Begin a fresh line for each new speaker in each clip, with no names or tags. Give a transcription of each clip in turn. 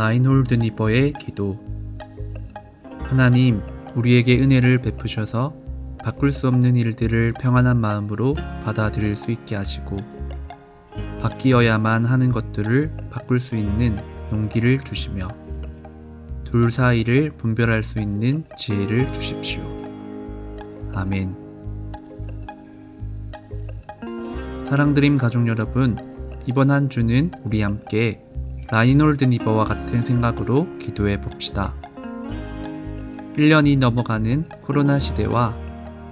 라인홀드 니버의 기도. 하나님, 우리에게 은혜를 베푸셔서 바꿀 수 없는 일들을 평안한 마음으로 받아들일 수 있게 하시고, 바뀌어야만 하는 것들을 바꿀 수 있는 용기를 주시며, 둘 사이를 분별할 수 있는 지혜를 주십시오. 아멘. 사랑드림 가족 여러분, 이번 한 주는 우리 함께 라인홀드 니버와 같은 생각으로 기도해 봅시다. 1년이 넘어가는 코로나 시대와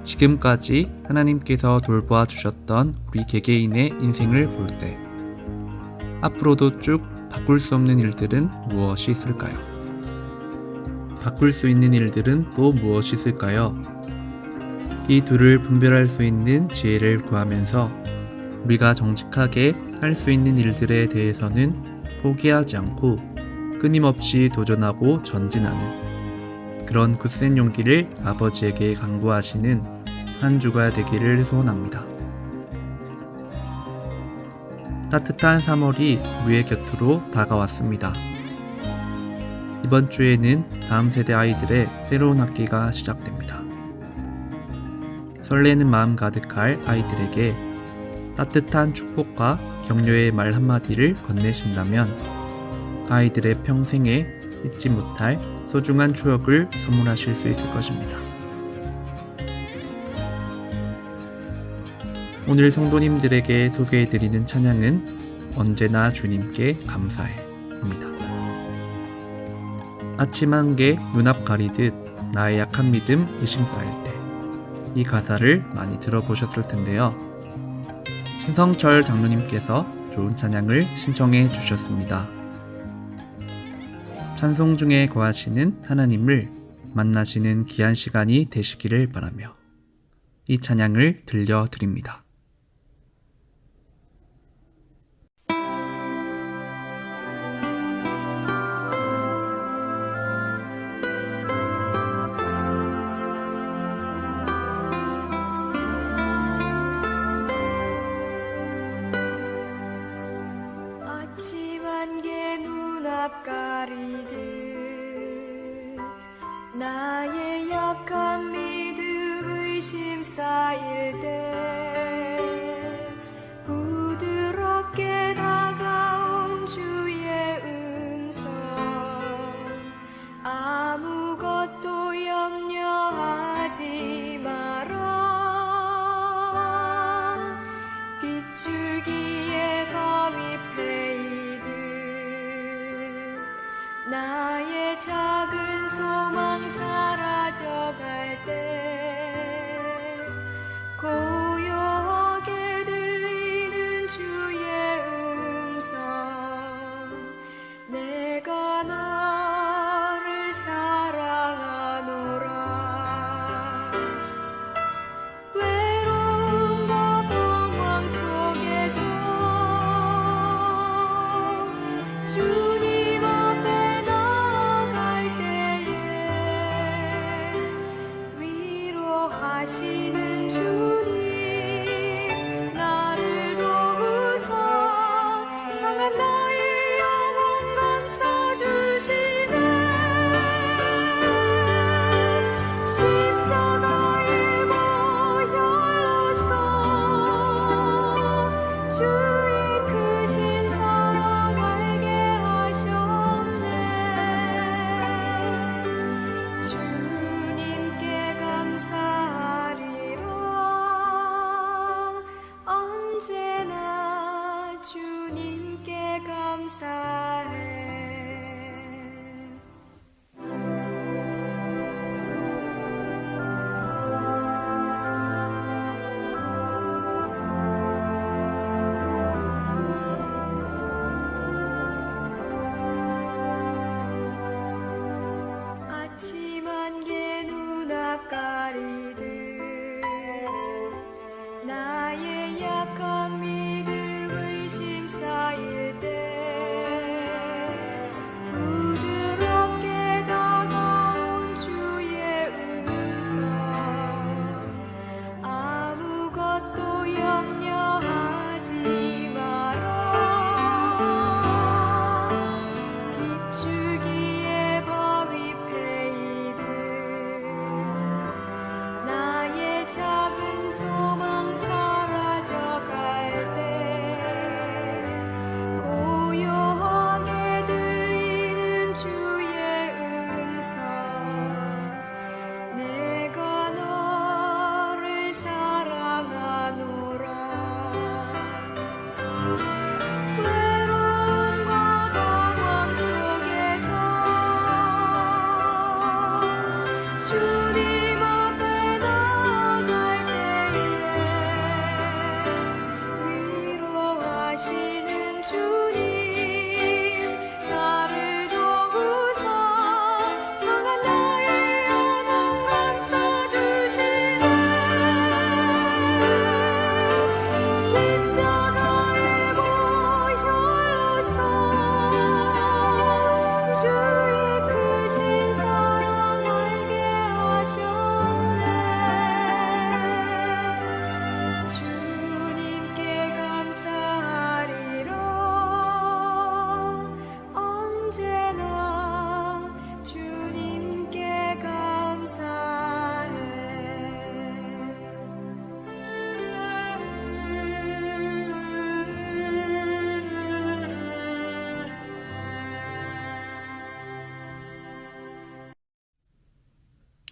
지금까지 하나님께서 돌보아 주셨던 우리 개개인의 인생을 볼 때 앞으로도 쭉 바꿀 수 없는 일들은 무엇이 있을까요? 바꿀 수 있는 일들은 또 무엇이 있을까요? 이 둘을 분별할 수 있는 지혜를 구하면서 우리가 정직하게 할 수 있는 일들에 대해서는 포기하지 않고 끊임없이 도전하고 전진하는 그런 굳센 용기를 아버지에게 간구하시는 한 주가 되기를 소원합니다. 따뜻한 3월이 우리의 곁으로 다가왔습니다. 이번 주에는 다음 세대 아이들의 새로운 학기가 시작됩니다. 설레는 마음 가득할 아이들에게 따뜻한 축복과 격려의 말 한마디를 건네신다면 아이들의 평생에 잊지 못할 소중한 추억을 선물하실 수 있을 것입니다. 오늘 성도님들에게 소개해드리는 찬양은 언제나 주님께 감사해입니다. 아침 한개 눈앞 가리듯 나의 약한 믿음 의심 쌓일 때, 이 가사를 많이 들어보셨을 텐데요. 신성철 장로님께서 좋은 찬양을 신청해 주셨습니다. 찬송 중에 거하시는 하나님을 만나시는 귀한 시간이 되시기를 바라며 이 찬양을 들려드립니다.
가리듯 나의 약한 믿음 의심 쌓일 때 부드럽게 다가온 주의 음성, 아무것도 염려하지 마라. 빗줄기에 밤이 패이듯 나의 작은 소망 사라져갈 때 고요하게 들리는 주의 음성, 내가 너를 사랑하노라. 외로움과 방황 속에서 주님 앞에 나아갈 때에 위로하시는 주님, 나를 도우사 상한 나의 영혼 감싸주시네. 십자가의 보혈로써 주의 크신 사랑 알게 하셨네. 주님께 감사하리라. 언제나 주님께 감사해. 아침 한개 눈앞 가리듯 나의 약한 믿음 의심 쌓일 때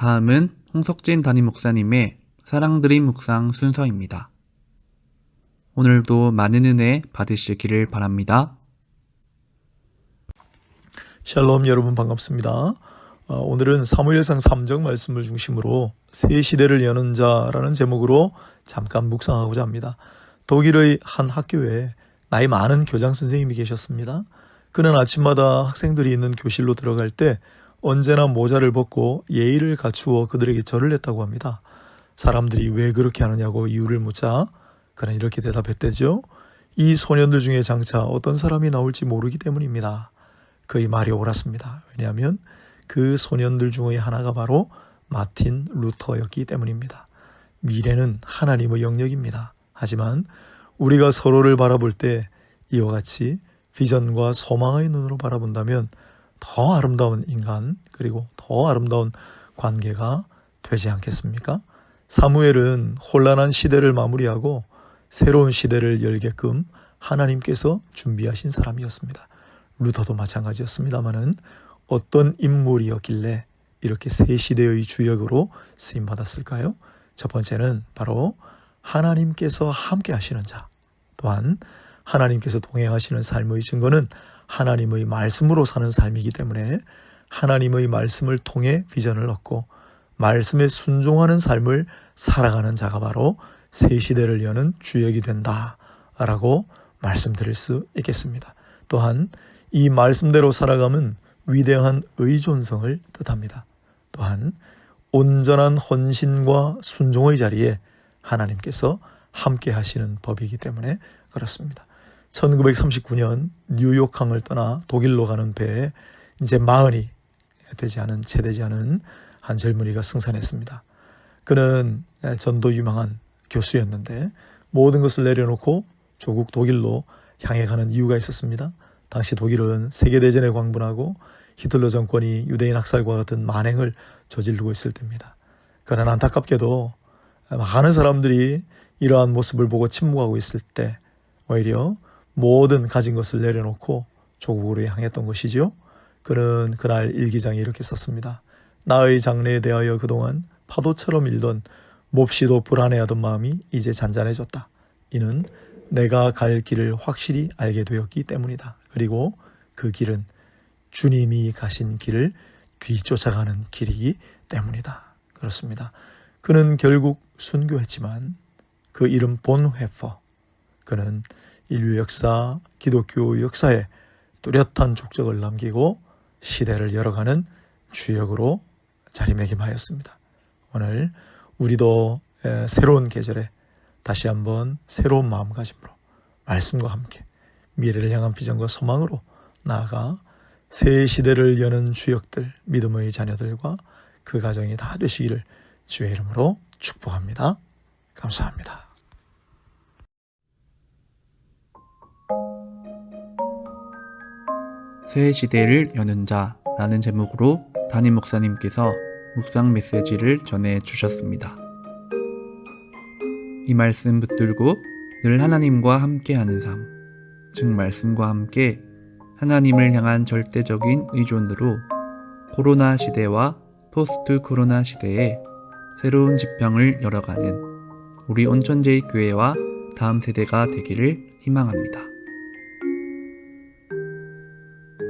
다음은 홍석진 담임 목사님의 사랑드림 묵상 순서입니다. 오늘도 많은 은혜 받으시기를 바랍니다.
샬롬, 여러분 반갑습니다. 오늘은 사무엘상 3장 말씀을 중심으로 새 시대를 여는 자라는 제목으로 잠깐 묵상하고자 합니다. 독일의 한 학교에 나이 많은 교장 선생님이 계셨습니다. 그는 아침마다 학생들이 있는 교실로 들어갈 때 언제나 모자를 벗고 예의를 갖추어 그들에게 절을 했다고 합니다. 사람들이 왜 그렇게 하느냐고 이유를 묻자 그는 이렇게 대답했대죠. 이 소년들 중에 장차 어떤 사람이 나올지 모르기 때문입니다. 그의 말이 옳았습니다. 왜냐하면 그 소년들 중의 하나가 바로 마틴 루터였기 때문입니다. 미래는 하나님의 영역입니다. 하지만 우리가 서로를 바라볼 때 이와 같이 비전과 소망의 눈으로 바라본다면 더 아름다운 인간 그리고 더 아름다운 관계가 되지 않겠습니까? 사무엘은 혼란한 시대를 마무리하고 새로운 시대를 열게끔 하나님께서 준비하신 사람이었습니다. 루터도 마찬가지였습니다마는 어떤 인물이었길래 이렇게 새 시대의 주역으로 쓰임받았을까요? 첫 번째는 바로 하나님께서 함께 하시는 자, 또한 하나님께서 동행하시는 삶의 증거는 하나님의 말씀으로 사는 삶이기 때문에 하나님의 말씀을 통해 비전을 얻고 말씀에 순종하는 삶을 살아가는 자가 바로 새 시대를 여는 주역이 된다라고 말씀드릴 수 있겠습니다. 또한 이 말씀대로 살아감은 위대한 의존성을 뜻합니다. 또한 온전한 헌신과 순종의 자리에 하나님께서 함께 하시는 법이기 때문에 그렇습니다. 1939년 뉴욕항을 떠나 독일로 가는 배에 이제 40이 채 되지 않은 한 젊은이가 승선했습니다. 그는 전도 유망한 교수였는데 모든 것을 내려놓고 조국 독일로 향해 가는 이유가 있었습니다. 당시 독일은 세계대전에 광분하고 히틀러 정권이 유대인 학살과 같은 만행을 저지르고 있을 때입니다. 그러나 안타깝게도 많은 사람들이 이러한 모습을 보고 침묵하고 있을 때 오히려 모든 가진 것을 내려놓고 조국으로 향했던 것이죠. 그는 그날 일기장에 이렇게 썼습니다. 나의 장래에 대하여 그동안 파도처럼 일던 몹시도 불안해하던 마음이 이제 잔잔해졌다. 이는 내가 갈 길을 확실히 알게 되었기 때문이다. 그리고 그 길은 주님이 가신 길을 뒤쫓아가는 길이기 때문이다. 그렇습니다. 그는 결국 순교했지만 그 이름 본회퍼, 그는 인류 역사, 기독교 역사에 뚜렷한 족적을 남기고 시대를 열어가는 주역으로 자리매김하였습니다. 오늘 우리도 새로운 계절에 다시 한번 새로운 마음가짐으로 말씀과 함께 미래를 향한 비전과 소망으로 나아가 새 시대를 여는 주역들, 믿음의 자녀들과 그 가정이 다 되시기를 주의 이름으로 축복합니다. 감사합니다.
새 시대를 여는 자라는 제목으로 담임 목사님께서 묵상 메시지를 전해주셨습니다. 이 말씀 붙들고 늘 하나님과 함께하는 삶, 즉 말씀과 함께 하나님을 향한 절대적인 의존으로 코로나 시대와 포스트 코로나 시대에 새로운 지평을 열어가는 우리 온천제일 교회와 다음 세대가 되기를 희망합니다.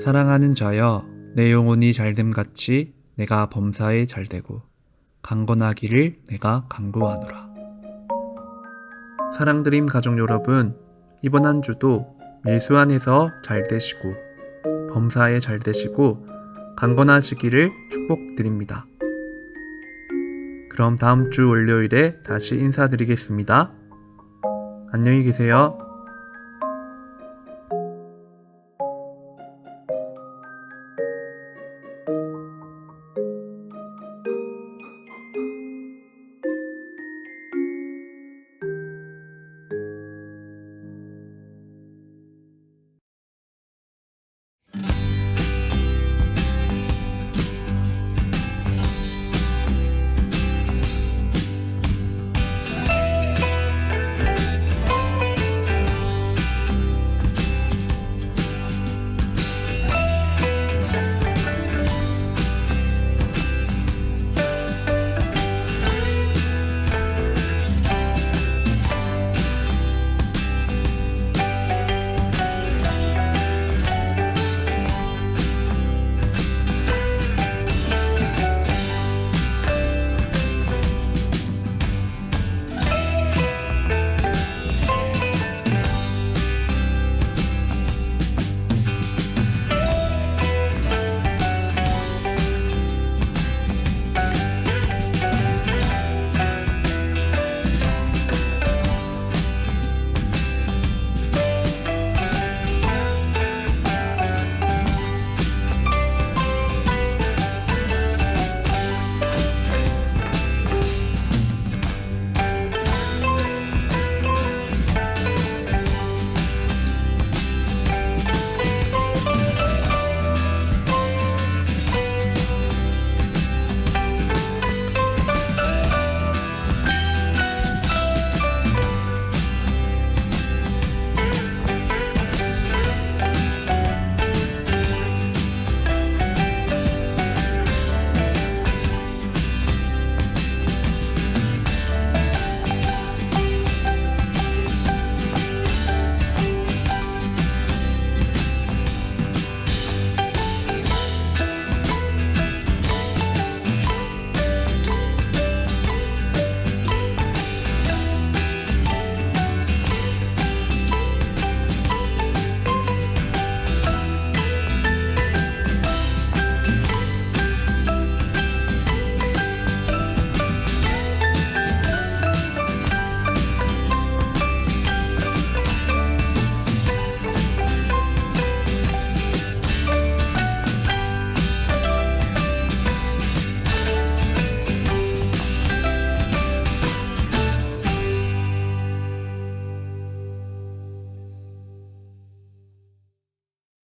사랑하는 자여, 내 영혼이 잘됨같이 내가 범사에 잘되고 강건하기를 내가 간구하노라. 사랑드림 가족 여러분, 이번 한 주도 예수 안에서 잘되시고 범사에 잘되시고 강건하시기를 축복드립니다. 그럼 다음 주 월요일에 다시 인사드리겠습니다. 안녕히 계세요.